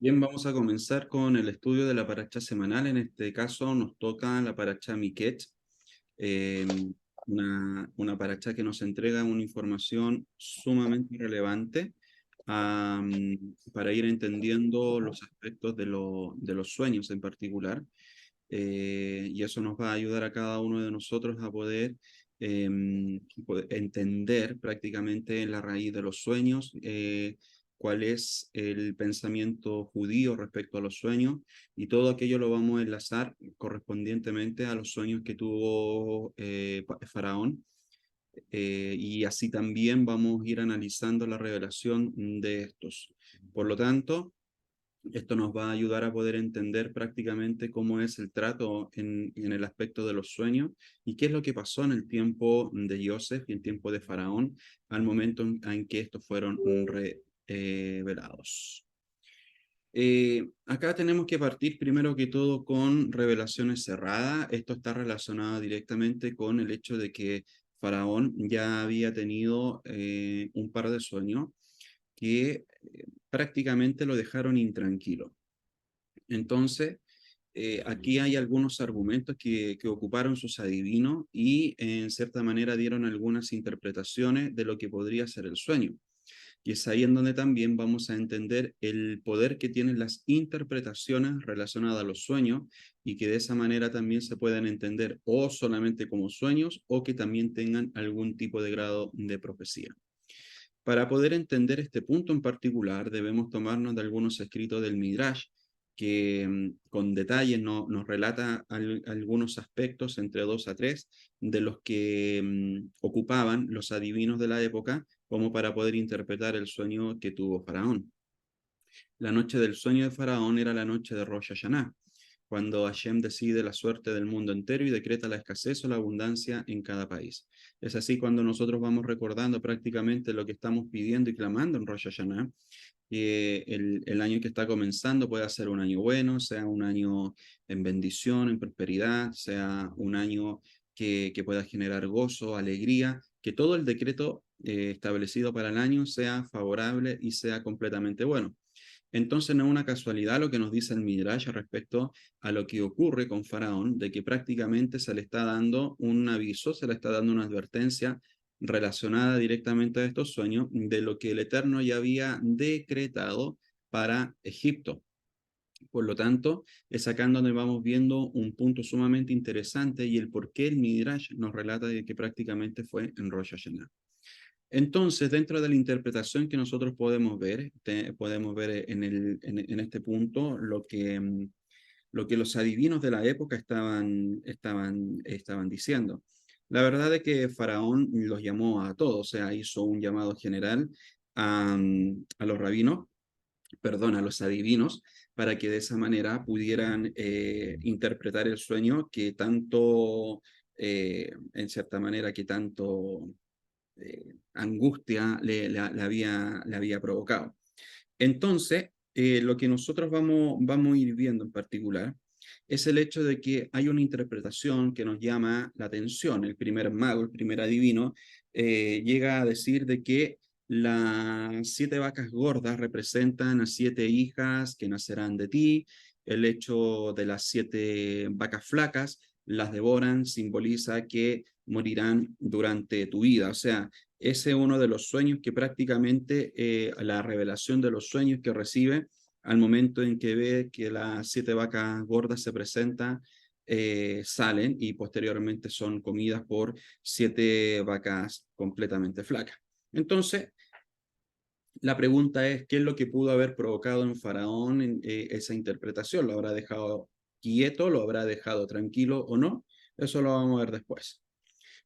Bien, vamos a comenzar con el estudio de la paracha semanal. En este caso nos toca la paracha Miquet, eh, una paracha que nos entrega una información sumamente relevante para ir entendiendo los aspectos de los sueños en particular. Y eso nos va a ayudar a cada uno de nosotros a poder entender prácticamente la raíz de los sueños, cuál es el pensamiento judío respecto a los sueños, y todo aquello lo vamos a enlazar correspondientemente a los sueños que tuvo Faraón. Y así también vamos a ir analizando la revelación de estos. Por lo tanto, esto nos va a ayudar a poder entender prácticamente cómo es el trato en el aspecto de los sueños y qué es lo que pasó en el tiempo de Joseph y el tiempo de Faraón al momento en que estos fueron revelados. Acá tenemos que partir primero que todo con revelaciones cerradas. Esto está relacionado directamente con el hecho de que Faraón ya había tenido un par de sueños que prácticamente lo dejaron intranquilo. Entonces, aquí hay algunos argumentos que ocuparon sus adivinos y en cierta manera dieron algunas interpretaciones de lo que podría ser el sueño. Y es ahí en donde también vamos a entender el poder que tienen las interpretaciones relacionadas a los sueños y que de esa manera también se pueden entender o solamente como sueños o que también tengan algún tipo de grado de profecía. Para poder entender este punto en particular, debemos tomarnos de algunos escritos del Midrash, que con detalle nos relata algunos aspectos, entre dos a tres, de los que ocupaban los adivinos de la época, como para poder interpretar el sueño que tuvo Faraón. La noche del sueño de Faraón era la noche de Rosh Hashanah, cuando Hashem decide la suerte del mundo entero y decreta la escasez o la abundancia en cada país. Es así cuando nosotros vamos recordando prácticamente lo que estamos pidiendo y clamando en Rosh Hashanah, que el año que está comenzando pueda ser un año bueno, sea un año en bendición, en prosperidad, sea un año que pueda generar gozo, alegría, que todo el decreto establecido para el año sea favorable y sea completamente bueno. Entonces no es una casualidad lo que nos dice el Midrash respecto a lo que ocurre con Faraón, de que prácticamente se le está dando un aviso, se le está dando una advertencia relacionada directamente a estos sueños de lo que el Eterno ya había decretado para Egipto. Por lo tanto, es acá en donde vamos viendo un punto sumamente interesante y el por qué el Midrash nos relata de que prácticamente fue en Rosh Hashanah. Entonces, dentro de la interpretación que nosotros podemos ver en este punto lo que los adivinos de la época estaban diciendo. La verdad es que Faraón los llamó a todos, o sea, hizo un llamado general a los rabinos, perdón, a los adivinos, para que de esa manera pudieran interpretar el sueño que tanto, en cierta manera, que tanto angustia le había provocado. Entonces, lo que nosotros vamos a ir viendo en particular es el hecho de que hay una interpretación que nos llama la atención. El primer mago, el primer adivino, llega a decir de que las 7 vacas gordas representan a 7 hijas que nacerán de ti. El hecho de las 7 vacas flacas las devoran simboliza que morirán durante tu vida. O sea, ese es uno de los sueños que prácticamente la revelación de los sueños que recibe al momento en que ve que las 7 vacas gordas se presentan, salen y posteriormente son comidas por 7 vacas completamente flacas. Entonces, la pregunta es, ¿qué es lo que pudo haber provocado en Faraón esa interpretación? ¿Lo habrá dejado quieto? ¿Lo habrá dejado tranquilo o no? Eso lo vamos a ver después.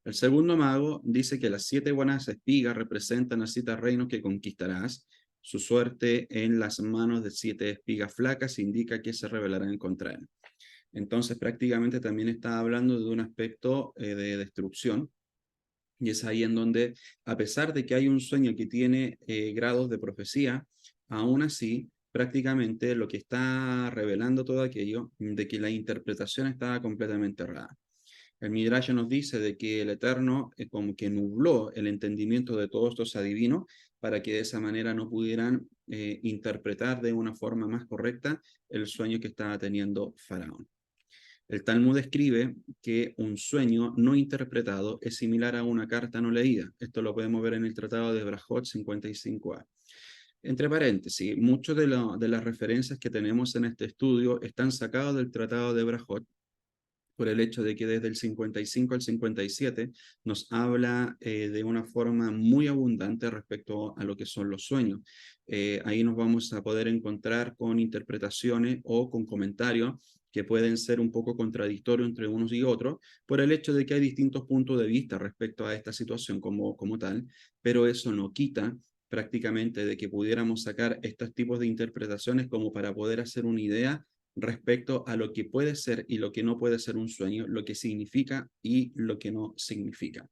El segundo mago dice que las 7 buenas espigas representan a 7 reinos que conquistarás. Su suerte en las manos de 7 espigas flacas indica que se rebelarán contra él. Entonces prácticamente también está hablando de un aspecto de destrucción. Y es ahí en donde, a pesar de que hay un sueño que tiene grados de profecía, aún así, prácticamente lo que está revelando todo aquello, de que la interpretación estaba completamente errada. El Midrash nos dice de que el Eterno como que nubló el entendimiento de todos estos adivinos para que de esa manera no pudieran interpretar de una forma más correcta el sueño que estaba teniendo Faraón. El Talmud escribe que un sueño no interpretado es similar a una carta no leída. Esto lo podemos ver en el Tratado de Brajot 55a. Entre paréntesis, muchas de las referencias que tenemos en este estudio están sacadas del Tratado de Brajot, por el hecho de que desde el 55 al 57 nos habla de una forma muy abundante respecto a lo que son los sueños. Ahí nos vamos a poder encontrar con interpretaciones o con comentarios que pueden ser un poco contradictorios entre unos y otros, por el hecho de que hay distintos puntos de vista respecto a esta situación como tal, pero eso no quita prácticamente de que pudiéramos sacar estos tipos de interpretaciones como para poder hacer una idea respecto a lo que puede ser y lo que no puede ser un sueño, lo que significa y lo que no significa.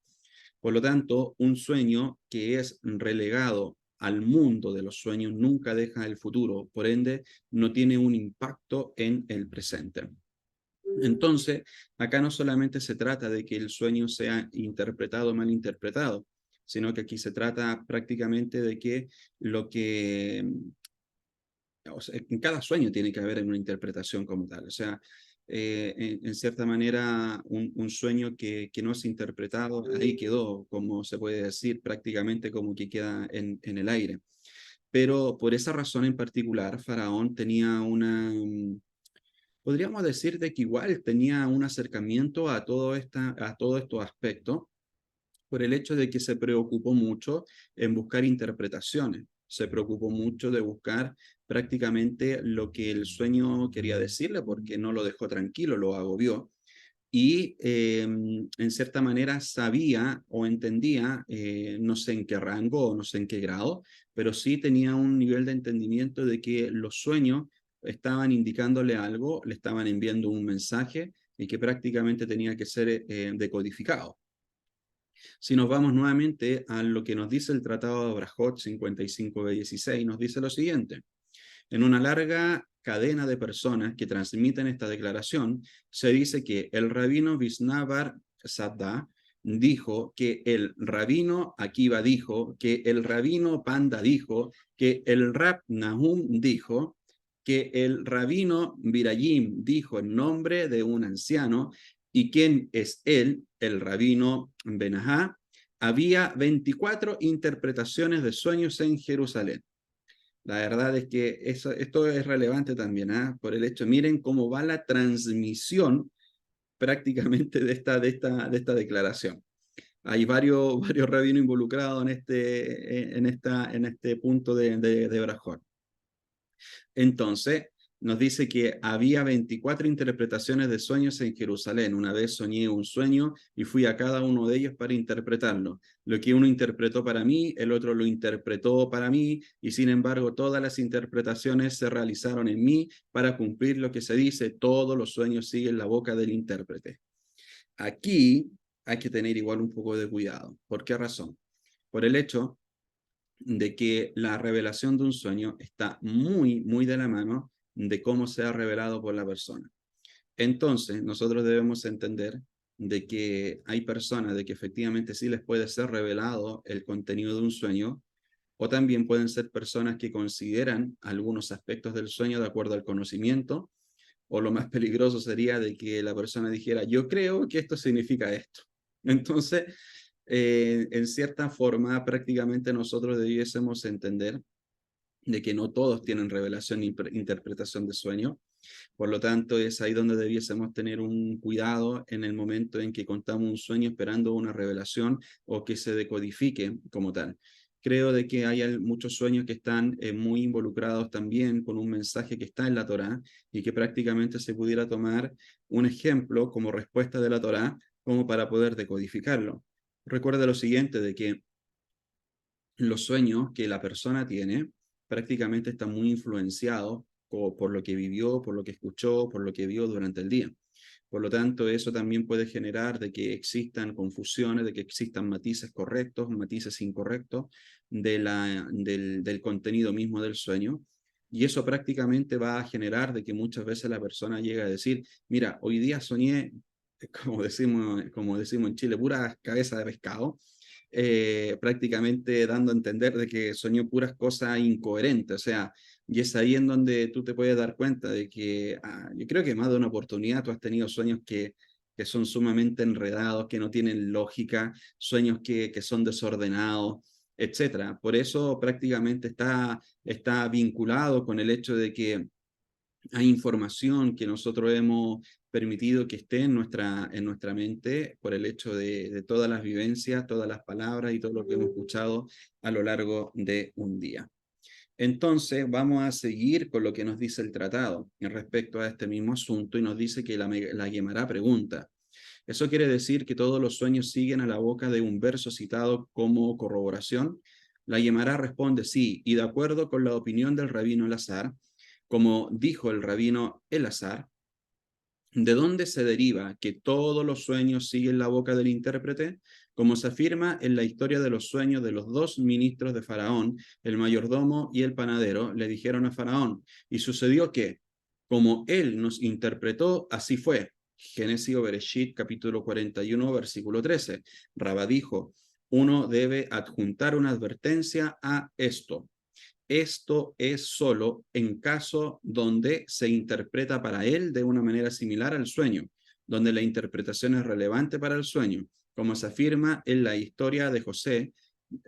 Por lo tanto, un sueño que es relegado al mundo de los sueños nunca deja el futuro, por ende, no tiene un impacto en el presente. Entonces, acá no solamente se trata de que el sueño sea interpretado o mal interpretado, sino que aquí se trata prácticamente de que lo que o sea, en cada sueño tiene que haber una interpretación como tal. O sea, en cierta manera, un sueño que no es interpretado, ahí quedó, como se puede decir, prácticamente como que queda en el aire. Pero por esa razón en particular, Faraón tenía podríamos decir de que igual tenía un acercamiento a todos estos aspectos, por el hecho de que se preocupó mucho en buscar interpretaciones, se preocupó mucho de buscar prácticamente lo que el sueño quería decirle, porque no lo dejó tranquilo, lo agobió. Y en cierta manera sabía o entendía, no sé en qué rango o no sé en qué grado, pero sí tenía un nivel de entendimiento de que los sueños estaban indicándole algo, le estaban enviando un mensaje y que prácticamente tenía que ser decodificado. Si nos vamos nuevamente a lo que nos dice el Tratado de Abrahot 55b-16, nos dice lo siguiente. En una larga cadena de personas que transmiten esta declaración, se dice que el rabino Visnavar Sadda dijo, que el rabino Akiva dijo, que el rabino Panda dijo, que el Rab Nahum dijo, que el rabino Birayim dijo en nombre de un anciano, y quién es él, el rabino Benahá. Había 24 interpretaciones de sueños en Jerusalén. La verdad es que esto es relevante también, por el hecho, miren cómo va la transmisión prácticamente de esta declaración. Hay varios rabinos involucrados en este punto de Brajón. Entonces, nos dice que había 24 interpretaciones de sueños en Jerusalén. Una vez soñé un sueño y fui a cada uno de ellos para interpretarlo. Lo que uno interpretó para mí, el otro lo interpretó para mí, y sin embargo todas las interpretaciones se realizaron en mí para cumplir lo que se dice, todos los sueños siguen la boca del intérprete. Aquí hay que tener igual un poco de cuidado. ¿Por qué razón? Por el hecho de que la revelación de un sueño está muy de la mano de cómo se ha revelado por la persona. Entonces, nosotros debemos entender de que hay personas de que efectivamente sí les puede ser revelado el contenido de un sueño, o también pueden ser personas que consideran algunos aspectos del sueño de acuerdo al conocimiento, o lo más peligroso sería de que la persona dijera, yo creo que esto significa esto. Entonces, en cierta forma, prácticamente nosotros debiésemos entender de que no todos tienen revelación e interpretación de sueño. Por lo tanto, es ahí donde debiésemos tener un cuidado en el momento en que contamos un sueño esperando una revelación o que se decodifique como tal. Creo de que hay muchos sueños que están muy involucrados también con un mensaje que está en la Torá y que prácticamente se pudiera tomar un ejemplo como respuesta de la Torá como para poder decodificarlo. Recuerda lo siguiente, de que los sueños que la persona tiene prácticamente están muy influenciados por lo que vivió, por lo que escuchó, por lo que vio durante el día. Por lo tanto, eso también puede generar de que existan confusiones, de que existan matices correctos, matices incorrectos del contenido mismo del sueño. Y eso prácticamente va a generar de que muchas veces la persona llega a decir, mira, hoy día soñé, como decimos en Chile, pura cabeza de pescado, prácticamente dando a entender de que soñó puras cosas incoherentes, o sea, y es ahí en donde tú te puedes dar cuenta de que yo creo que más de una oportunidad tú has tenido sueños que son sumamente enredados, que no tienen lógica, sueños que son desordenados, etcétera. Por eso prácticamente está vinculado con el hecho de que hay información que nosotros hemos permitido que esté en nuestra mente por el hecho de todas las vivencias, todas las palabras y todo lo que hemos escuchado a lo largo de un día. Entonces, vamos a seguir con lo que nos dice el tratado en respecto a este mismo asunto y nos dice que la Guemará pregunta. ¿Eso quiere decir que todos los sueños siguen a la boca de un verso citado como corroboración? La Guemará responde sí, y de acuerdo con la opinión del rabino Elazar, como dijo el rabino Elazar, ¿de dónde se deriva que todos los sueños siguen la boca del intérprete? Como se afirma en la historia de los sueños de los dos ministros de Faraón, el mayordomo y el panadero, le dijeron a Faraón, y sucedió que, como él nos interpretó, así fue. Génesis o Bereshit, capítulo 41, versículo 13. Rabá dijo, uno debe adjuntar una advertencia a esto. Esto es solo en caso donde se interpreta para él de una manera similar al sueño, donde la interpretación es relevante para el sueño, como se afirma en la historia de José,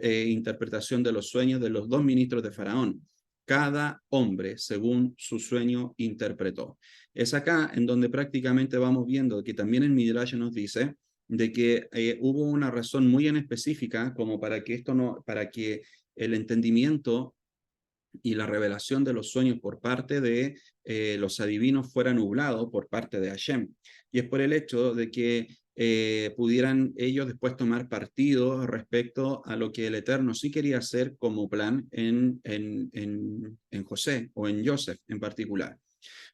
interpretación de los sueños de los dos ministros de Faraón. Cada hombre, según su sueño, interpretó. Es acá en donde prácticamente vamos viendo que también el Midrash nos dice de que hubo una razón muy en específica como para que esto no, para que el entendimiento y la revelación de los sueños por parte de los adivinos fuera nublado por parte de Hashem. Y es por el hecho de que pudieran ellos después tomar partido respecto a lo que el Eterno sí quería hacer como plan en José o en Joseph en particular.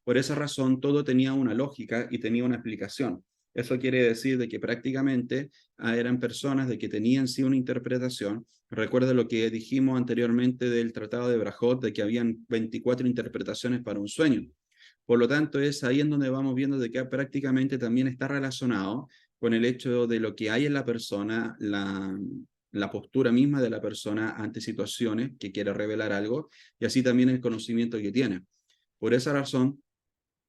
Por esa razón, todo tenía una lógica y tenía una explicación. Eso quiere decir de que prácticamente eran personas de que tenían sí una interpretación. Recuerda lo que dijimos anteriormente del Tratado de Brajot, de que habían 24 interpretaciones para un sueño. Por lo tanto, es ahí en donde vamos viendo de que prácticamente también está relacionado con el hecho de lo que hay en la persona, la postura misma de la persona ante situaciones que quiere revelar algo, y así también el conocimiento que tiene. Por esa razón,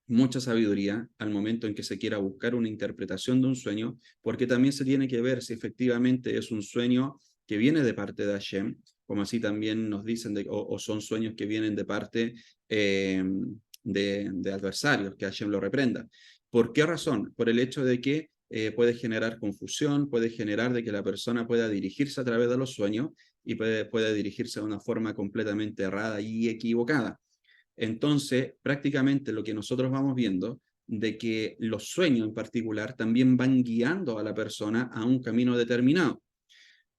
mucha sabiduría al momento en que se quiera buscar una interpretación de un sueño, porque también se tiene que ver si efectivamente es un sueño que viene de parte de Hashem, como así también nos dicen, o son sueños que vienen de parte de adversarios, que Hashem lo reprenda. ¿Por qué razón? Por el hecho de que puede generar confusión, puede generar de que la persona pueda dirigirse a través de los sueños y puede dirigirse de una forma completamente errada y equivocada. Entonces, prácticamente lo que nosotros vamos viendo de que los sueños en particular también van guiando a la persona a un camino determinado.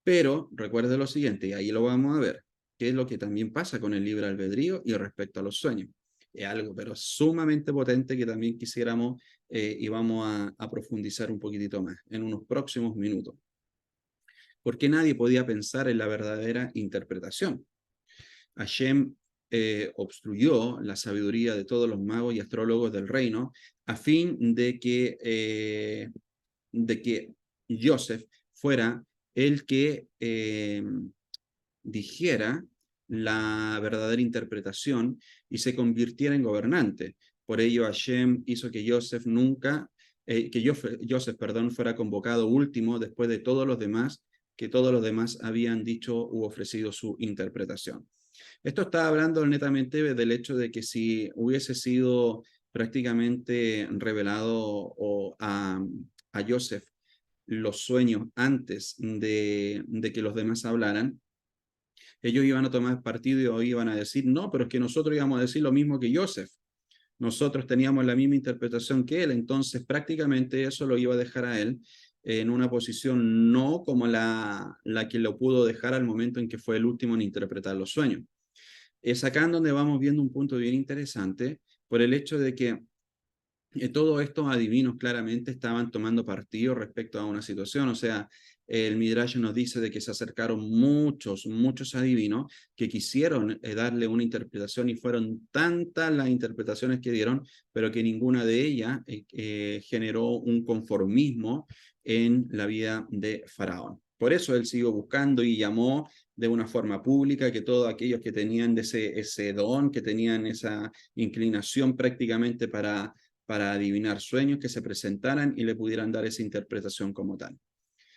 Pero recuerde lo siguiente, y ahí lo vamos a ver, qué es lo que también pasa con el libre albedrío y respecto a los sueños. Es algo, pero sumamente potente que también quisiéramos y vamos a profundizar un poquitito más en unos próximos minutos. Porque nadie podía pensar en la verdadera interpretación. Hashem obstruyó la sabiduría de todos los magos y astrólogos del reino a fin de que Joseph fuera el que dijera la verdadera interpretación y se convirtiera en gobernante. Por ello Hashem hizo que Joseph nunca, Joseph, perdón, fuera convocado último después de todos los demás, que todos los demás habían dicho u ofrecido su interpretación. Esto está hablando netamente del hecho de que si hubiese sido prácticamente revelado a Joseph los sueños antes de que los demás hablaran, ellos iban a tomar partido y iban a decir, no, pero es que nosotros íbamos a decir lo mismo que Joseph. Nosotros teníamos la misma interpretación que él, entonces prácticamente eso lo iba a dejar a él en una posición no como la que lo pudo dejar al momento en que fue el último en interpretar los sueños. Es acá en donde vamos viendo un punto bien interesante por el hecho de que todos estos adivinos claramente estaban tomando partido respecto a una situación, o sea, el Midrash nos dice de que se acercaron muchos adivinos que quisieron darle una interpretación y fueron tantas las interpretaciones que dieron, pero que ninguna de ellas generó un conformismo en la vida de Faraón. Por eso él siguió buscando y llamó de una forma pública que todos aquellos que tenían ese don, que tenían esa inclinación prácticamente para adivinar sueños, que se presentaran y le pudieran dar esa interpretación como tal.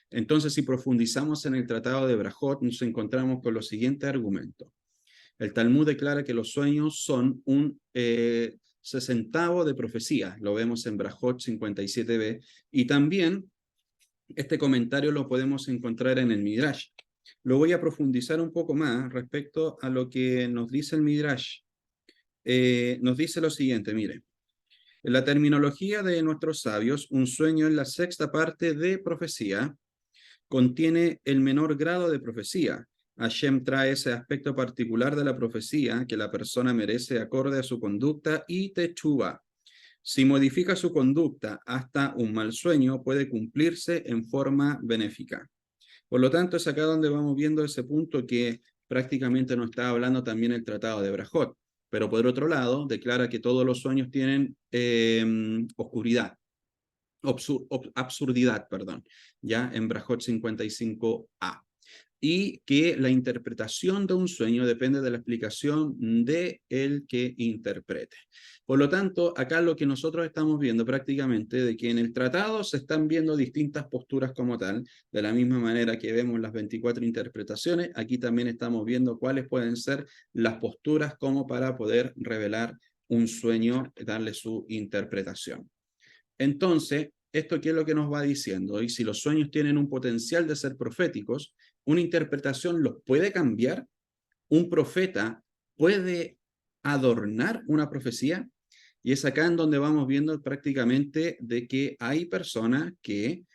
Entonces, si profundizamos en el Tratado de Brajot, nos encontramos con los siguientes argumentos. El Talmud declara que los sueños son un sesentavo de profecía, lo vemos en Brajot 57b, y también este comentario lo podemos encontrar en el Midrash. Lo voy a profundizar un poco más respecto a lo que nos dice el Midrash. Nos dice lo siguiente, mire. En la terminología de nuestros sabios, un sueño es la sexta parte de profecía, contiene el menor grado de profecía. Hashem trae ese aspecto particular de la profecía que la persona merece acorde a su conducta y techuva. Si modifica su conducta hasta un mal sueño, puede cumplirse en forma benéfica. Por lo tanto, es acá donde vamos viendo ese punto que prácticamente nos está hablando también el Tratado de Brajot. Pero por otro lado, declara que todos los sueños tienen oscuridad, absurdidad, perdón, ya en Brajot 55a. Y que la interpretación de un sueño depende de la explicación de el que interprete. Por lo tanto, acá lo que nosotros estamos viendo prácticamente de que en el tratado se están viendo distintas posturas como tal, de la misma manera que vemos las 24 interpretaciones, aquí también estamos viendo cuáles pueden ser las posturas como para poder revelar un sueño, darle su interpretación. Entonces, ¿esto qué es lo que nos va diciendo? Y si los sueños tienen un potencial de ser proféticos, una interpretación los puede cambiar, un profeta puede adornar una profecía, y es acá en donde vamos viendo prácticamente de que hay personas que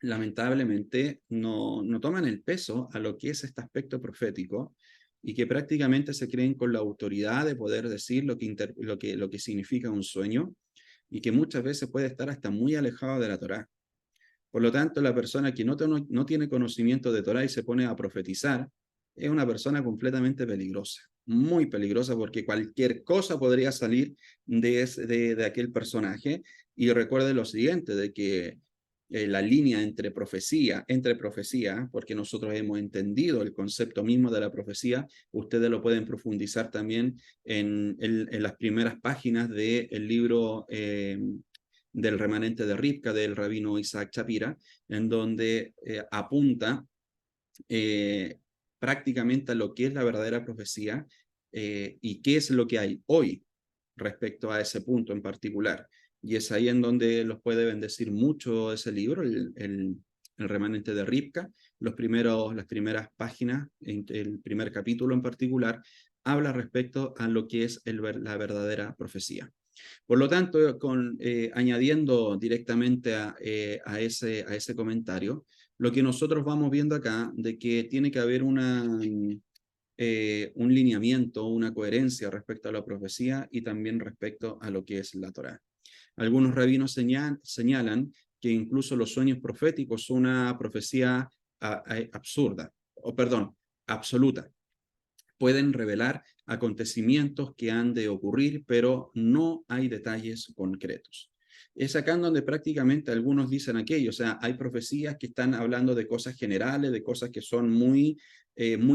lamentablemente no toman el peso a lo que es este aspecto profético y que prácticamente se creen con la autoridad de poder decir lo que significa un sueño y que muchas veces puede estar hasta muy alejado de la Torá. Por lo tanto, la persona que no tiene conocimiento de Torá y se pone a profetizar es una persona completamente peligrosa, muy peligrosa, porque cualquier cosa podría salir de aquel personaje. Y recuerde lo siguiente, de que la línea entre profecía, porque nosotros hemos entendido el concepto mismo de la profecía, ustedes lo pueden profundizar también en las primeras páginas del libro del remanente de Rivka del rabino Isaac Shapira, en donde apunta prácticamente a lo que es la verdadera profecía y qué es lo que hay hoy respecto a ese punto en particular. Y es ahí en donde los puede bendecir mucho ese libro, el remanente de Rivka. Las primeras páginas, el primer capítulo en particular, habla respecto a lo que es la verdadera profecía. Por lo tanto, añadiendo directamente a ese comentario, lo que nosotros vamos viendo acá, de que tiene que haber un lineamiento, una coherencia respecto a la profecía y también respecto a lo que es la Torá. Algunos rabinos señalan que incluso los sueños proféticos son una profecía absurda, o perdón, absoluta. Pueden revelar acontecimientos que han de ocurrir, pero no hay detalles concretos. Es acá en donde prácticamente algunos dicen aquello, o sea, hay profecías que están hablando de cosas generales, de cosas que son muy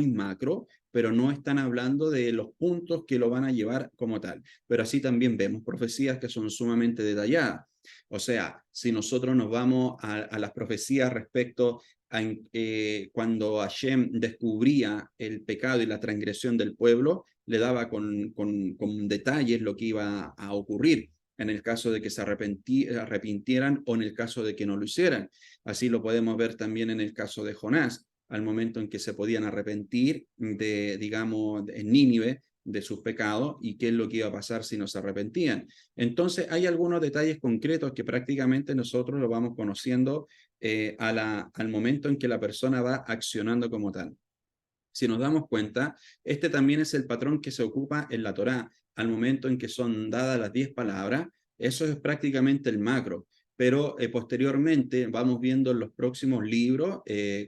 macro, pero no están hablando de los puntos que lo van a llevar como tal. Pero así también vemos profecías que son sumamente detalladas. O sea, si nosotros nos vamos a las profecías respecto cuando Hashem descubría el pecado y la transgresión del pueblo, le daba con detalles lo que iba a ocurrir en el caso de que se arrepintieran o en el caso de que no lo hicieran. Así lo podemos ver también en el caso de Jonás, al momento en que se podían arrepentir digamos, en Nínive, de sus pecados y qué es lo que iba a pasar si no se arrepentían. Entonces hay algunos detalles concretos que prácticamente nosotros lo vamos conociendo al momento en que la persona va accionando como tal. Si nos damos cuenta, este también es el patrón que se ocupa en la Torá. Al momento en que son dadas las 10 palabras, eso es prácticamente el macro. Pero posteriormente vamos viendo en los próximos libros,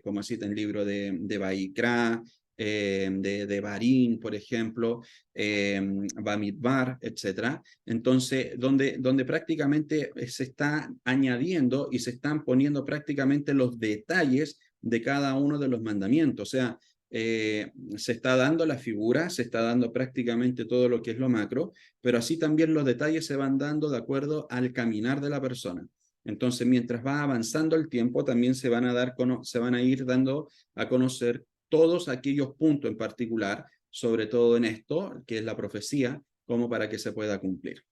como así en el libro de Baikra, de Barín, por ejemplo, Bamidbar, etc. Entonces, donde prácticamente se está añadiendo y se están poniendo prácticamente los detalles de cada uno de los mandamientos. O sea, se está dando la figura, se está dando prácticamente todo lo que es lo macro, pero así también los detalles se van dando de acuerdo al caminar de la persona. Entonces, mientras va avanzando el tiempo, también se van a ir dando a conocer todos aquellos puntos en particular, sobre todo en esto, que es la profecía, como para que se pueda cumplir.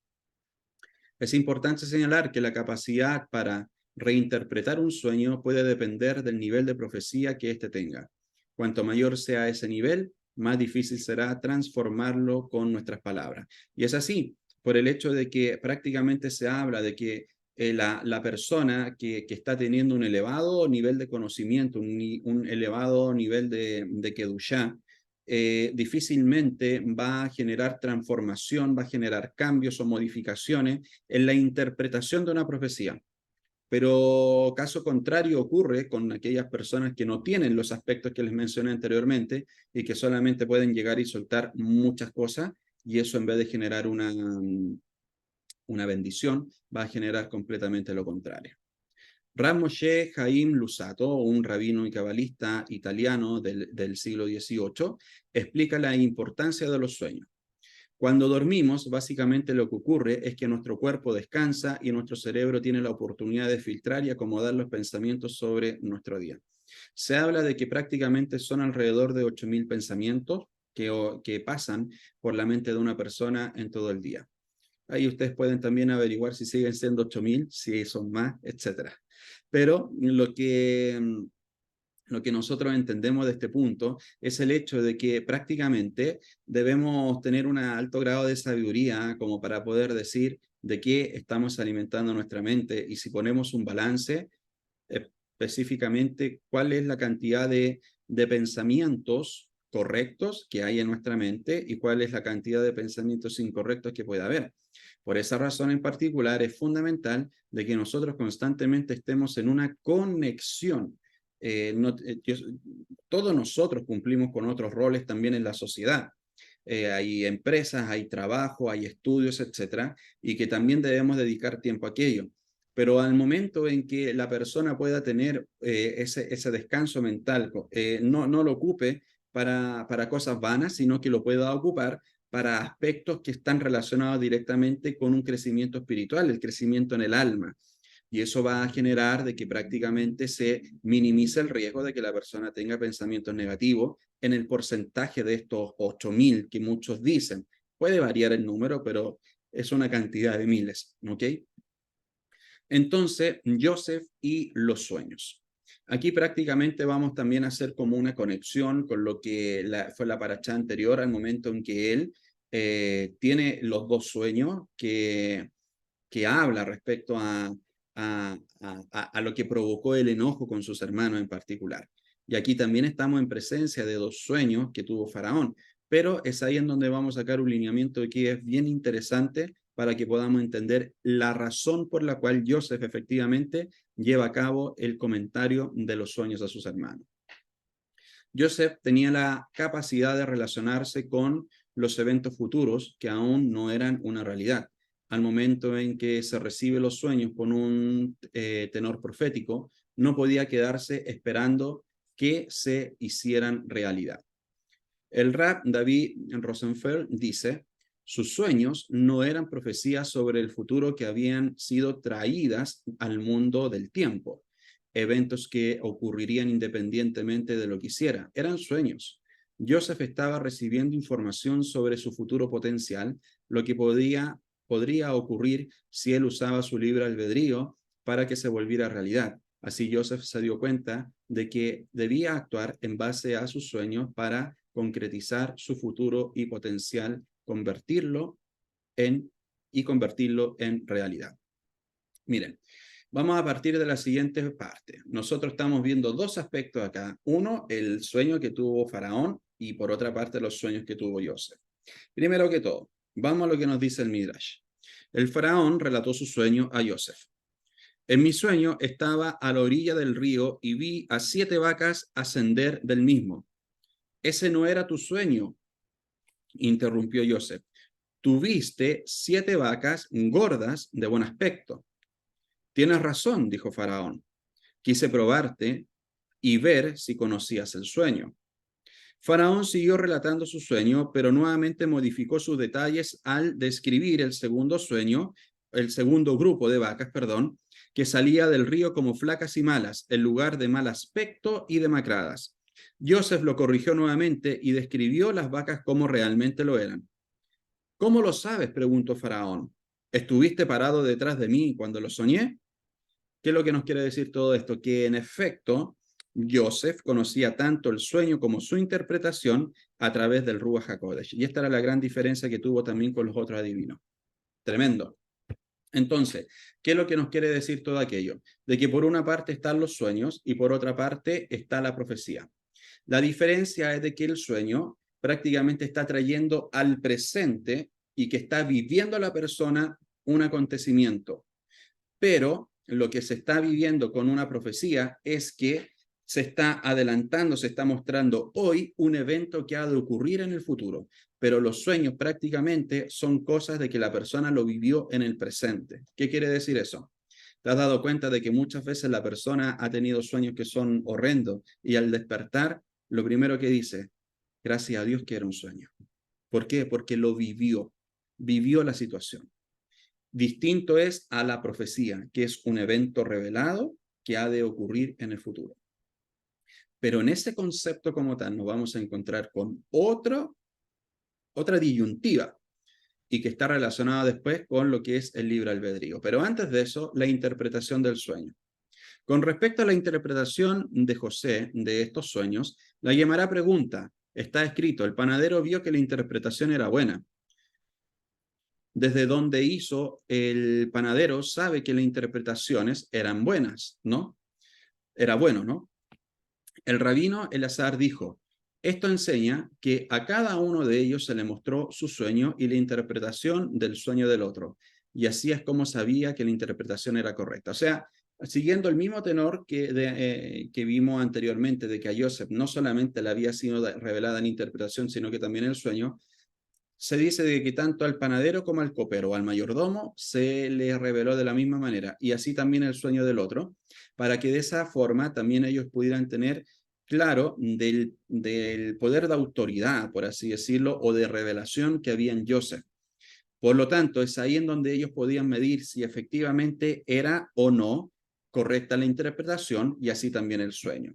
Es importante señalar que la capacidad para reinterpretar un sueño puede depender del nivel de profecía que éste tenga. Cuanto mayor sea ese nivel, más difícil será transformarlo con nuestras palabras. Y es así, por el hecho de que prácticamente se habla de que la persona que está teniendo un elevado nivel de conocimiento, un elevado nivel de Kedushá, difícilmente va a generar transformación, va a generar cambios o modificaciones en la interpretación de una profecía. Pero caso contrario ocurre con aquellas personas que no tienen los aspectos que les mencioné anteriormente y que solamente pueden llegar y soltar muchas cosas, y eso en vez de generar una bendición, va a generar completamente lo contrario. Rav Moshe Chaim Luzzatto, un rabino y cabalista italiano del siglo XVIII, explica la importancia de los sueños. Cuando dormimos, básicamente lo que ocurre es que nuestro cuerpo descansa y nuestro cerebro tiene la oportunidad de filtrar y acomodar los pensamientos sobre nuestro día. Se habla de que prácticamente son alrededor de 8.000 pensamientos que pasan por la mente de una persona en todo el día. Ahí ustedes pueden también averiguar si siguen siendo 8.000, si son más, etc. Pero lo que nosotros entendemos de este punto es el hecho de que prácticamente debemos tener un alto grado de sabiduría como para poder decir de qué estamos alimentando nuestra mente, y si ponemos un balance, específicamente cuál es la cantidad de pensamientos correctos que hay en nuestra mente y cuál es la cantidad de pensamientos incorrectos que puede haber. Por esa razón en particular es fundamental de que nosotros constantemente estemos en una conexión. Todos nosotros cumplimos con otros roles también en la sociedad. Hay empresas, hay trabajo, hay estudios, etcétera, y que también debemos dedicar tiempo a aquello. Pero al momento en que la persona pueda tener ese descanso mental, no lo ocupe para cosas vanas, sino que lo pueda ocupar para aspectos que están relacionados directamente con un crecimiento espiritual, el crecimiento en el alma. Y eso va a generar de que prácticamente se minimice el riesgo de que la persona tenga pensamientos negativos en el porcentaje de estos 8.000 que muchos dicen. Puede variar el número, pero es una cantidad de miles, ¿ok? Entonces, Joseph y los sueños. Aquí prácticamente vamos también a hacer como una conexión con lo que fue la paracha anterior, al momento en que él tiene los dos sueños que habla respecto a lo que provocó el enojo con sus hermanos en particular. Y aquí también estamos en presencia de dos sueños que tuvo Faraón, pero es ahí en donde vamos a sacar un lineamiento que es bien interesante para que podamos entender la razón por la cual Joseph efectivamente lleva a cabo el comentario de los sueños a sus hermanos. Joseph tenía la capacidad de relacionarse con los eventos futuros que aún no eran una realidad. Al momento en que se recibe los sueños con un tenor profético, no podía quedarse esperando que se hicieran realidad. El Rab David Rosenfeld dice: sus sueños no eran profecías sobre el futuro que habían sido traídas al mundo del tiempo, eventos que ocurrirían independientemente de lo que hiciera. Eran sueños. Joseph estaba recibiendo información sobre su futuro potencial, lo que podría ocurrir si él usaba su libre albedrío para que se volviera realidad. Así Joseph se dio cuenta de que debía actuar en base a sus sueños para concretizar su futuro y potencial, convertirlo en realidad. Miren, vamos a partir de la siguiente parte. Nosotros estamos viendo dos aspectos acá. Uno, el sueño que tuvo Faraón, y por otra parte los sueños que tuvo Joseph. Primero que todo, vamos a lo que nos dice el Midrash. El Faraón relató su sueño a Joseph. En mi sueño estaba a la orilla del río y vi a 7 vacas ascender del mismo. Ese no era tu sueño, interrumpió Joseph. Tuviste 7 vacas gordas de buen aspecto. Tienes razón, dijo Faraón. Quise probarte y ver si conocías el sueño. Faraón siguió relatando su sueño, pero nuevamente modificó sus detalles al describir el segundo sueño, el segundo grupo de vacas, perdón, que salía del río como flacas y malas, en lugar de mal aspecto y demacradas. Joseph lo corrigió nuevamente y describió las vacas como realmente lo eran. ¿Cómo lo sabes?, preguntó Faraón. ¿Estuviste parado detrás de mí cuando lo soñé? ¿Qué es lo que nos quiere decir todo esto? Que en efecto, Joseph conocía tanto el sueño como su interpretación a través del Ruach HaKodesh. Y esta era la gran diferencia que tuvo también con los otros adivinos. Tremendo. Entonces, ¿qué es lo que nos quiere decir todo aquello? De que por una parte están los sueños y por otra parte está la profecía. La diferencia es de que el sueño prácticamente está trayendo al presente y que está viviendo la persona un acontecimiento. Pero lo que se está viviendo con una profecía es que se está adelantando, se está mostrando hoy un evento que ha de ocurrir en el futuro, pero los sueños prácticamente son cosas de que la persona lo vivió en el presente. ¿Qué quiere decir eso? ¿Te has dado cuenta de que muchas veces la persona ha tenido sueños que son horrendos y al despertar, lo primero que dice, gracias a Dios que era un sueño? ¿Por qué? Porque lo vivió la situación. Distinto es a la profecía, que es un evento revelado que ha de ocurrir en el futuro. Pero en ese concepto como tal nos vamos a encontrar con otra disyuntiva y que está relacionada después con lo que es el libre albedrío. Pero antes de eso, la interpretación del sueño. Con respecto a la interpretación de José de estos sueños, la llamará pregunta. Está escrito, el panadero vio que la interpretación era buena. Desde donde hizo el panadero sabe que las interpretaciones eran buenas, ¿no? Era bueno, ¿no? El rabino Elazar dijo, esto enseña que a cada uno de ellos se le mostró su sueño y la interpretación del sueño del otro. Y así es como sabía que la interpretación era correcta. O sea, siguiendo el mismo tenor que vimos anteriormente, de que a Joseph no solamente le había sido revelada la interpretación, sino que también el sueño, se dice de que tanto al panadero como al copero o al mayordomo se le reveló de la misma manera, y así también el sueño del otro, para que de esa forma también ellos pudieran tener claro del poder de autoridad, por así decirlo, o de revelación que había en Joseph. Por lo tanto, es ahí en donde ellos podían medir si efectivamente era o no correcta la interpretación y así también el sueño.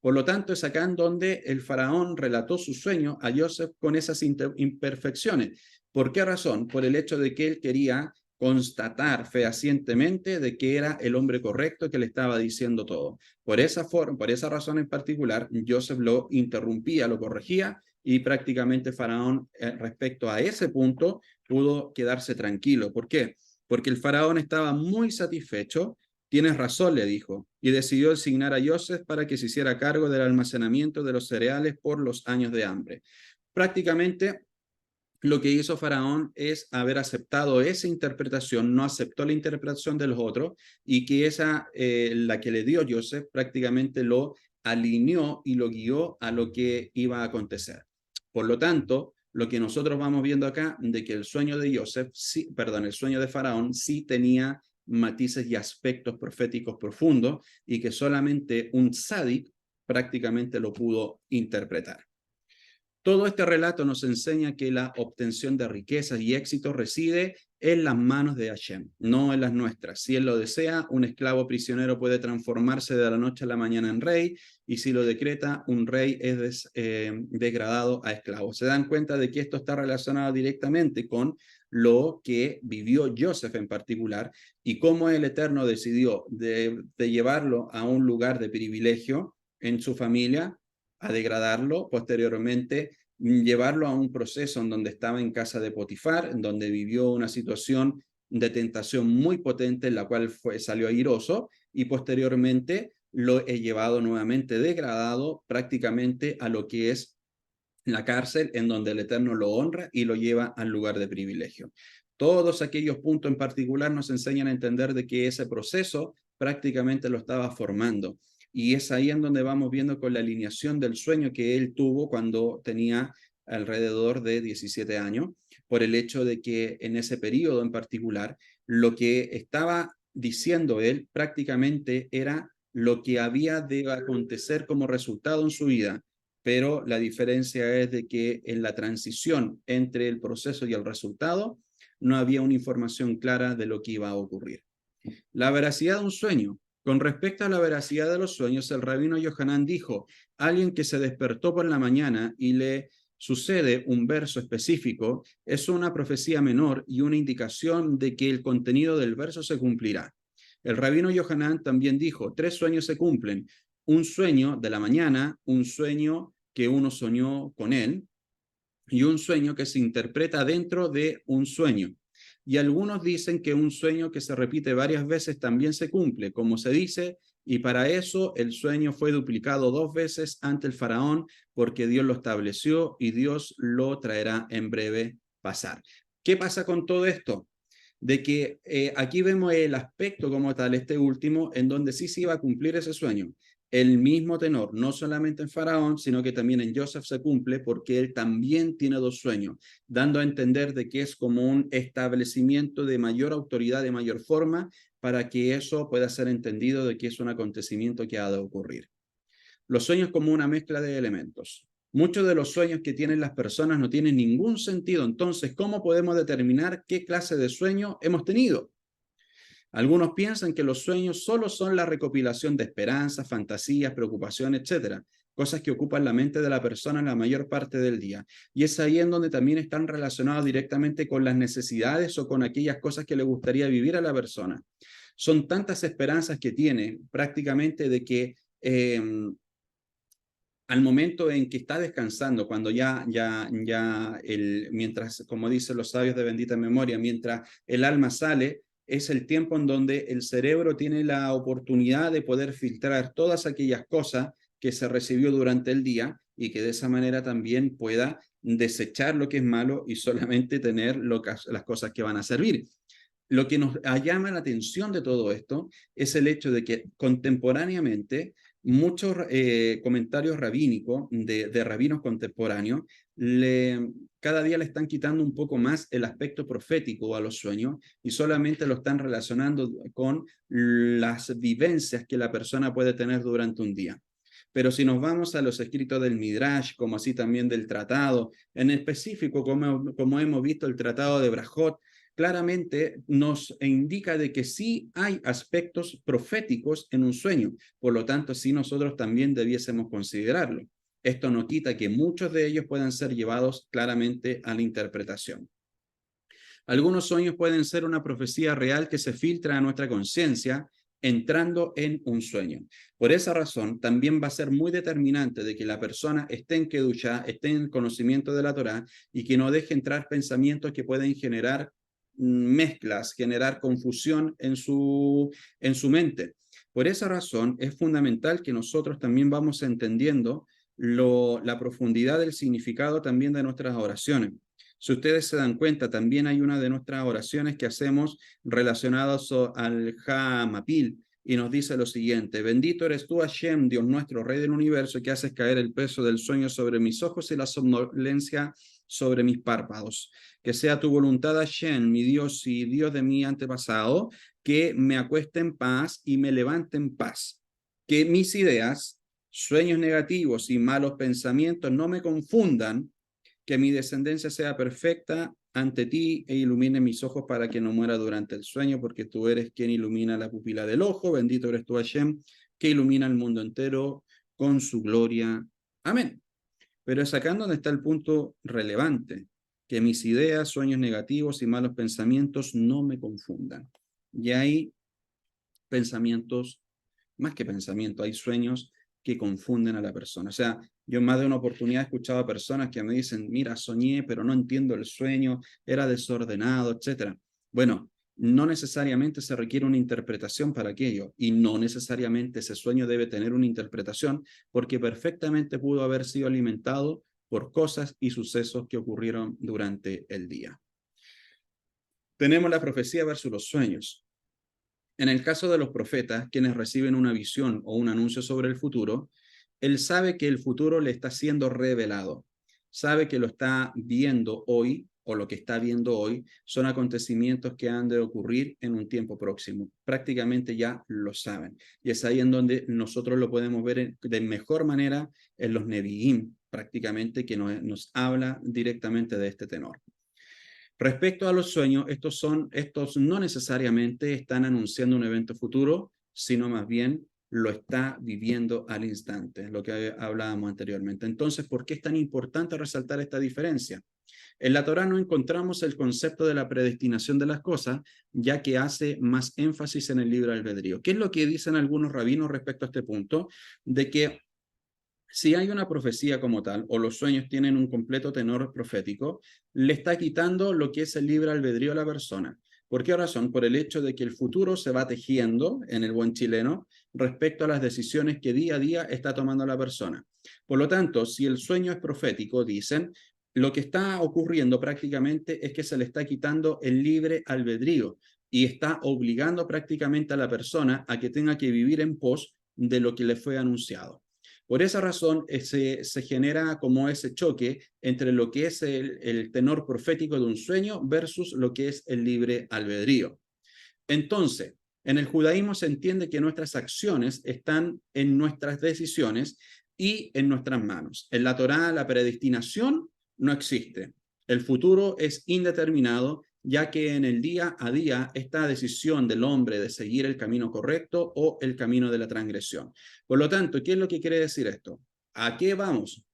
Por lo tanto, es acá en donde el faraón relató su sueño a Joseph con esas imperfecciones. ¿Por qué razón? Por el hecho de que él quería constatar fehacientemente de que era el hombre correcto que le estaba diciendo todo. Por esa razón en particular, Joseph lo interrumpía, lo corregía y prácticamente Faraón respecto a ese punto pudo quedarse tranquilo. ¿Por qué? Porque el faraón estaba muy satisfecho. Tienes razón, le dijo, y decidió designar a Joseph para que se hiciera cargo del almacenamiento de los cereales por los años de hambre. Prácticamente lo que hizo Faraón es haber aceptado esa interpretación, no aceptó la interpretación de los otros, y que la que le dio Joseph, prácticamente lo alineó y lo guió a lo que iba a acontecer. Por lo tanto, lo que nosotros vamos viendo acá, de que el sueño de Joseph, sí, perdón, el sueño de Faraón sí tenía matices y aspectos proféticos profundos, y que solamente un sádic prácticamente lo pudo interpretar. Todo este relato nos enseña que la obtención de riquezas y éxito reside en las manos de Hashem, no en las nuestras. Si él lo desea, un esclavo prisionero puede transformarse de la noche a la mañana en rey, y si lo decreta, un rey es degradado a esclavo. Se dan cuenta de que esto está relacionado directamente con lo que vivió Joseph en particular, y cómo el Eterno decidió de llevarlo a un lugar de privilegio en su familia, a degradarlo, posteriormente llevarlo a un proceso en donde estaba en casa de Potifar, en donde vivió una situación de tentación muy potente, en la cual salió airoso, y posteriormente lo he llevado nuevamente degradado prácticamente a lo que es la cárcel, en donde el Eterno lo honra y lo lleva al lugar de privilegio. Todos aquellos puntos en particular nos enseñan a entender de que ese proceso prácticamente lo estaba formando. Y es ahí en donde vamos viendo con la alineación del sueño que él tuvo cuando tenía alrededor de 17 años, por el hecho de que en ese periodo en particular, lo que estaba diciendo él prácticamente era lo que había de acontecer como resultado en su vida, pero la diferencia es de que en la transición entre el proceso y el resultado no había una información clara de lo que iba a ocurrir. La veracidad de un sueño. Con respecto a la veracidad de los sueños, el rabino Yohanan dijo, alguien que se despertó por la mañana y le sucede un verso específico, es una profecía menor y una indicación de que el contenido del verso se cumplirá. El rabino Yohanan también dijo, 3 sueños se cumplen, un sueño de la mañana, un sueño que uno soñó con él y un sueño que se interpreta dentro de un sueño. Y algunos dicen que un sueño que se repite varias veces también se cumple, como se dice, y para eso el sueño fue duplicado 2 veces ante el faraón, porque Dios lo estableció y Dios lo traerá en breve pasar. ¿Qué pasa con todo esto? De que aquí vemos el aspecto como tal, este último, en donde sí se iba a cumplir ese sueño. El mismo tenor, no solamente en Faraón, sino que también en Joseph se cumple porque él también tiene 2 sueños, dando a entender de que es como un establecimiento de mayor autoridad, de mayor forma, para que eso pueda ser entendido de que es un acontecimiento que ha de ocurrir. Los sueños como una mezcla de elementos. Muchos de los sueños que tienen las personas no tienen ningún sentido. Entonces, ¿cómo podemos determinar qué clase de sueño hemos tenido? Algunos piensan que los sueños solo son la recopilación de esperanzas, fantasías, preocupaciones, etcétera, cosas que ocupan la mente de la persona la mayor parte del día. Y es ahí en donde también están relacionados directamente con las necesidades o con aquellas cosas que le gustaría vivir a la persona. Son tantas esperanzas que tiene prácticamente de que al momento en que está descansando, cuando mientras, como dicen los sabios de bendita memoria, mientras el alma sale, es el tiempo en donde el cerebro tiene la oportunidad de poder filtrar todas aquellas cosas que se recibió durante el día y que de esa manera también pueda desechar lo que es malo y solamente tener las cosas que van a servir. Lo que nos llama la atención de todo esto es el hecho de que contemporáneamente muchos comentarios rabínicos de rabinos contemporáneos cada día le están quitando un poco más el aspecto profético a los sueños y solamente lo están relacionando con las vivencias que la persona puede tener durante un día. Pero si nos vamos a los escritos del Midrash, como así también del tratado, en específico, como hemos visto el tratado de Brajot, claramente nos indica de que sí hay aspectos proféticos en un sueño, por lo tanto, sí nosotros también debiésemos considerarlo. Esto no quita que muchos de ellos puedan ser llevados claramente a la interpretación. Algunos sueños pueden ser una profecía real que se filtra a nuestra conciencia entrando en un sueño. Por esa razón, también va a ser muy determinante de que la persona esté en Kedushá, esté en el conocimiento de la Torá y que no deje entrar pensamientos que pueden generar mezclas, generar confusión en su mente. Por esa razón, es fundamental que nosotros también vamos entendiendo la profundidad del significado también de nuestras oraciones. Si ustedes se dan cuenta, también hay una de nuestras oraciones que hacemos relacionadas al Hamapil y nos dice lo siguiente: bendito eres tú, Hashem, Dios nuestro, Rey del universo, que haces caer el peso del sueño sobre mis ojos y la somnolencia sobre mis párpados. Que sea tu voluntad, Hashem, mi Dios y Dios de mi antepasado, que me acueste en paz y me levante en paz. Que mis ideas, sueños negativos y malos pensamientos no me confundan, que mi descendencia sea perfecta ante ti e ilumine mis ojos para que no muera durante el sueño, porque tú eres quien ilumina la pupila del ojo. Bendito eres tú, Hashem, que ilumina el mundo entero con su gloria. Amén. Pero es acá donde está el punto relevante, que mis ideas, sueños negativos y malos pensamientos no me confundan. Y hay pensamientos, más que pensamientos, hay sueños que confunden a la persona. O sea, yo en más de una oportunidad he escuchado a personas que me dicen, mira, soñé, pero no entiendo el sueño, era desordenado, etc. Bueno, no necesariamente se requiere una interpretación para aquello y no necesariamente ese sueño debe tener una interpretación porque perfectamente pudo haber sido alimentado por cosas y sucesos que ocurrieron durante el día. Tenemos la profecía versus los sueños. En el caso de los profetas, quienes reciben una visión o un anuncio sobre el futuro, él sabe que el futuro le está siendo revelado, sabe que lo está viendo hoy o lo que está viendo hoy son acontecimientos que han de ocurrir en un tiempo próximo. Prácticamente ya lo saben. Y es ahí en donde nosotros lo podemos ver de mejor manera en los Nevi'im, prácticamente, que nos habla directamente de este tenor. Respecto a los sueños, estos no necesariamente están anunciando un evento futuro, sino más bien lo está viviendo al instante, lo que hablábamos anteriormente. Entonces, ¿por qué es tan importante resaltar esta diferencia? En la Torá no encontramos el concepto de la predestinación de las cosas, ya que hace más énfasis en el libre albedrío. ¿Qué es lo que dicen algunos rabinos respecto a este punto? De que si hay una profecía como tal, o los sueños tienen un completo tenor profético, le está quitando lo que es el libre albedrío a la persona. ¿Por qué razón? Por el hecho de que el futuro se va tejiendo, en el buen chileno, respecto a las decisiones que día a día está tomando la persona. Por lo tanto, si el sueño es profético, dicen, lo que está ocurriendo prácticamente es que se le está quitando el libre albedrío y está obligando prácticamente a la persona a que tenga que vivir en pos de lo que le fue anunciado. Por esa razón se genera como ese choque entre lo que es el tenor profético de un sueño versus lo que es el libre albedrío. Entonces, en el judaísmo se entiende que nuestras acciones están en nuestras decisiones y en nuestras manos. En la Torá, la predestinación no existe. El futuro es indeterminado, ya que en el día a día esta decisión del hombre de seguir el camino correcto o el camino de la transgresión. Por lo tanto, ¿qué es lo que quiere decir esto? ¿A qué vamos?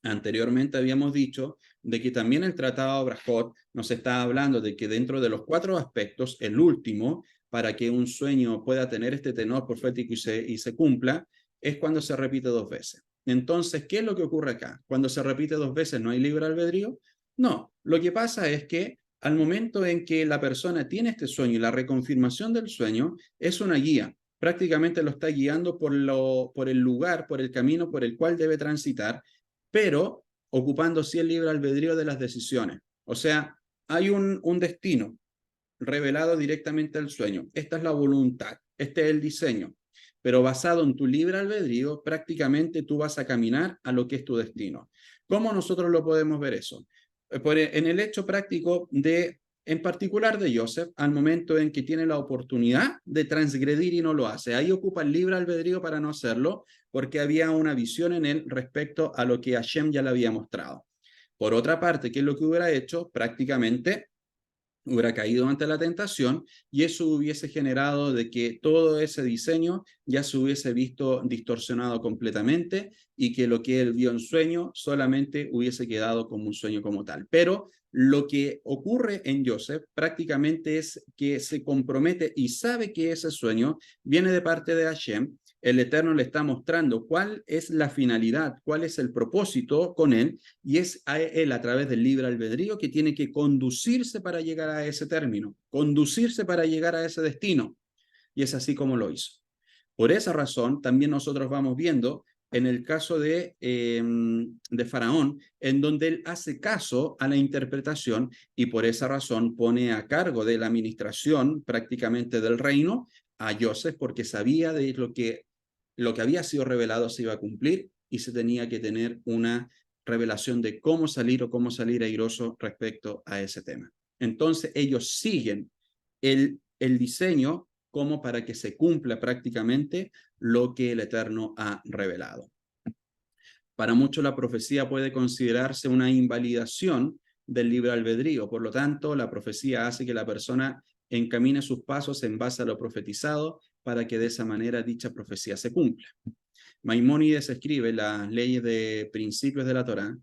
Anteriormente habíamos dicho de que también el Tratado de Brajot nos está hablando de que dentro de los 4 aspectos, el último, para que un sueño pueda tener este tenor profético y se cumpla, es cuando se repite 2 veces. Entonces, ¿qué es lo que ocurre acá? Cuando se repite 2 veces, ¿no hay libre albedrío? No, lo que pasa es que al momento en que la persona tiene este sueño y la reconfirmación del sueño es una guía, prácticamente lo está guiando por el lugar, por el camino por el cual debe transitar, pero ocupando sí el libre albedrío de las decisiones. O sea, hay un destino revelado directamente al sueño. Esta es la voluntad, este es el diseño, pero basado en tu libre albedrío, prácticamente tú vas a caminar a lo que es tu destino. ¿Cómo nosotros lo podemos ver eso? En el hecho práctico de, en particular de Joseph, al momento en que tiene la oportunidad de transgredir y no lo hace. Ahí ocupa el libre albedrío para no hacerlo, porque había una visión en él respecto a lo que Hashem ya le había mostrado. Por otra parte, ¿qué es lo que hubiera hecho? Prácticamente hubiera caído ante la tentación y eso hubiese generado de que todo ese diseño ya se hubiese visto distorsionado completamente y que lo que él vio en sueño solamente hubiese quedado como un sueño como tal. Pero lo que ocurre en Joseph prácticamente es que se compromete y sabe que ese sueño viene de parte de Hashem. El Eterno le está mostrando cuál es la finalidad, cuál es el propósito con él, y es a él a través del libre albedrío que tiene que conducirse para llegar a ese término, conducirse para llegar a ese destino. Y es así como lo hizo. Por esa razón, también nosotros vamos viendo en el caso de Faraón, en donde él hace caso a la interpretación y por esa razón pone a cargo de la administración prácticamente del reino a Joseph, porque sabía de lo que había sido revelado se iba a cumplir y se tenía que tener una revelación de cómo salir o cómo salir airoso respecto a ese tema. Entonces ellos siguen el diseño como para que se cumpla prácticamente lo que el Eterno ha revelado. Para muchos la profecía puede considerarse una invalidación del libre albedrío, por lo tanto la profecía hace que la persona encamine sus pasos en base a lo profetizado para que de esa manera dicha profecía se cumpla. Maimónides escribe las leyes de principios de la Torá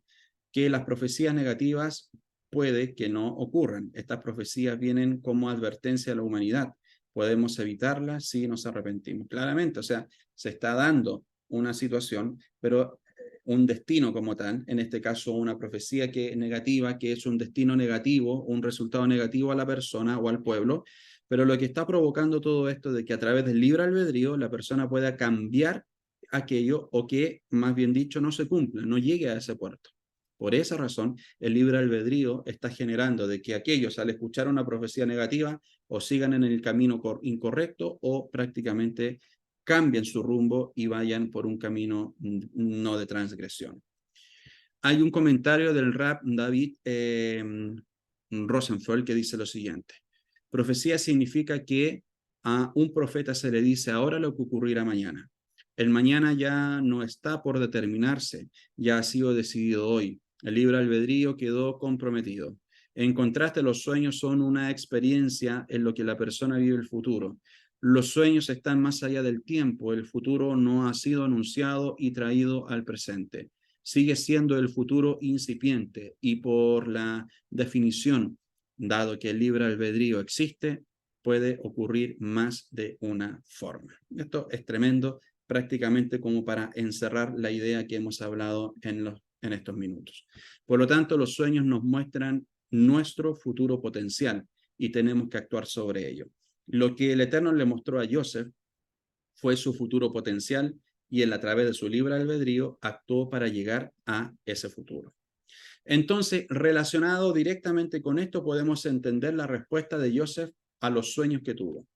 que las profecías negativas puede que no ocurran. Estas profecías vienen como advertencia a la humanidad. Podemos evitarlas si nos arrepentimos. Claramente, o sea, se está dando una situación, pero un destino como tal, en este caso una profecía que negativa, que es un destino negativo, un resultado negativo a la persona o al pueblo, pero lo que está provocando todo esto de que a través del libre albedrío la persona pueda cambiar aquello o que, más bien dicho, no se cumpla, no llegue a ese puerto. Por esa razón, el libre albedrío está generando de que aquellos al escuchar una profecía negativa o sigan en el camino incorrecto o prácticamente cambien su rumbo y vayan por un camino no de transgresión. Hay un comentario del Rab David Rosenfeld que dice lo siguiente: profecía significa que a un profeta se le dice ahora lo que ocurrirá mañana. El mañana ya no está por determinarse, ya ha sido decidido hoy. El libre albedrío quedó comprometido. En contraste, los sueños son una experiencia en lo que la persona vive el futuro. Los sueños están más allá del tiempo, el futuro no ha sido anunciado y traído al presente. Sigue siendo el futuro incipiente y por la definición, dado que el libre albedrío existe, puede ocurrir más de una forma. Esto es tremendo, prácticamente como para encerrar la idea que hemos hablado en estos minutos. Por lo tanto, los sueños nos muestran nuestro futuro potencial y tenemos que actuar sobre ello. Lo que el Eterno le mostró a Joseph fue su futuro potencial y él, a través de su libre albedrío, actuó para llegar a ese futuro. Entonces, relacionado directamente con esto, podemos entender la respuesta de Joseph a los sueños que tuvo.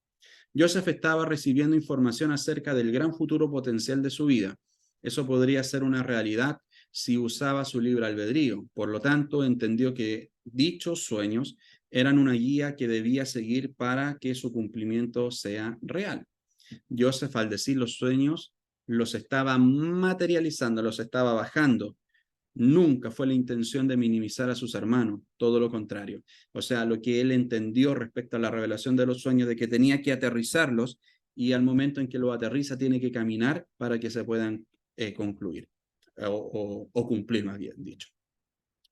Joseph estaba recibiendo información acerca del gran futuro potencial de su vida. Eso podría ser una realidad si usaba su libre albedrío. Por lo tanto, entendió que dichos sueños eran una guía que debía seguir para que su cumplimiento sea real. Joseph, al decir los sueños, los estaba materializando, los estaba bajando. Nunca fue la intención de minimizar a sus hermanos, todo lo contrario. O sea, lo que él entendió respecto a la revelación de los sueños, de que tenía que aterrizarlos y al momento en que lo aterriza tiene que caminar para que se puedan concluir o cumplir, más bien dicho.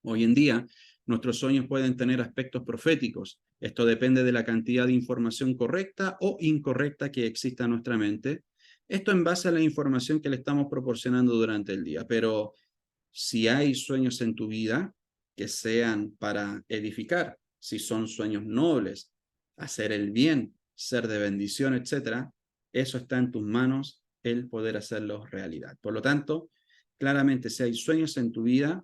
Hoy en día, nuestros sueños pueden tener aspectos proféticos. Esto depende de la cantidad de información correcta o incorrecta que exista en nuestra mente. Esto en base a la información que le estamos proporcionando durante el día. Pero si hay sueños en tu vida que sean para edificar, si son sueños nobles, hacer el bien, ser de bendición, etcétera, eso está en tus manos, el poder hacerlo realidad. Por lo tanto, claramente, si hay sueños en tu vida,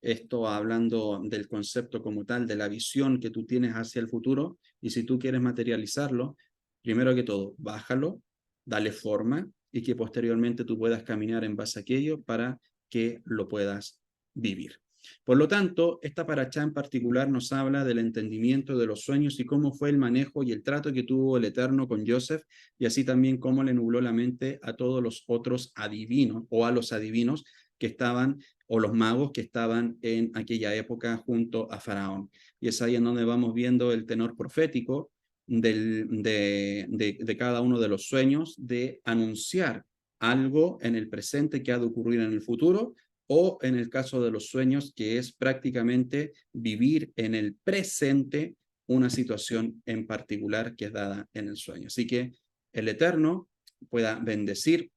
esto hablando del concepto como tal, de la visión que tú tienes hacia el futuro, y si tú quieres materializarlo, primero que todo, bájalo, dale forma y que posteriormente tú puedas caminar en base a aquello para que lo puedas vivir. Por lo tanto, esta parachá en particular nos habla del entendimiento de los sueños y cómo fue el manejo y el trato que tuvo el Eterno con Joseph, y así también cómo le nubló la mente a todos los otros adivinos o a los adivinos que estaban o los magos que estaban en aquella época junto a Faraón. Y es ahí en donde vamos viendo el tenor profético de cada uno de los sueños, de anunciar algo en el presente que ha de ocurrir en el futuro, o en el caso de los sueños, que es prácticamente vivir en el presente una situación en particular que es dada en el sueño. Así que el Eterno pueda bendecir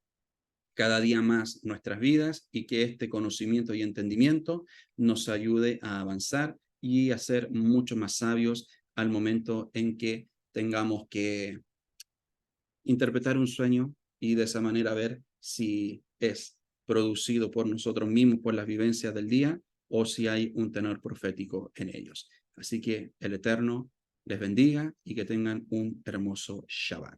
cada día más nuestras vidas y que este conocimiento y entendimiento nos ayude a avanzar y a ser mucho más sabios al momento en que tengamos que interpretar un sueño y de esa manera ver si es producido por nosotros mismos, por las vivencias del día, o si hay un tenor profético en ellos. Así que el Eterno les bendiga y que tengan un hermoso Shabbat.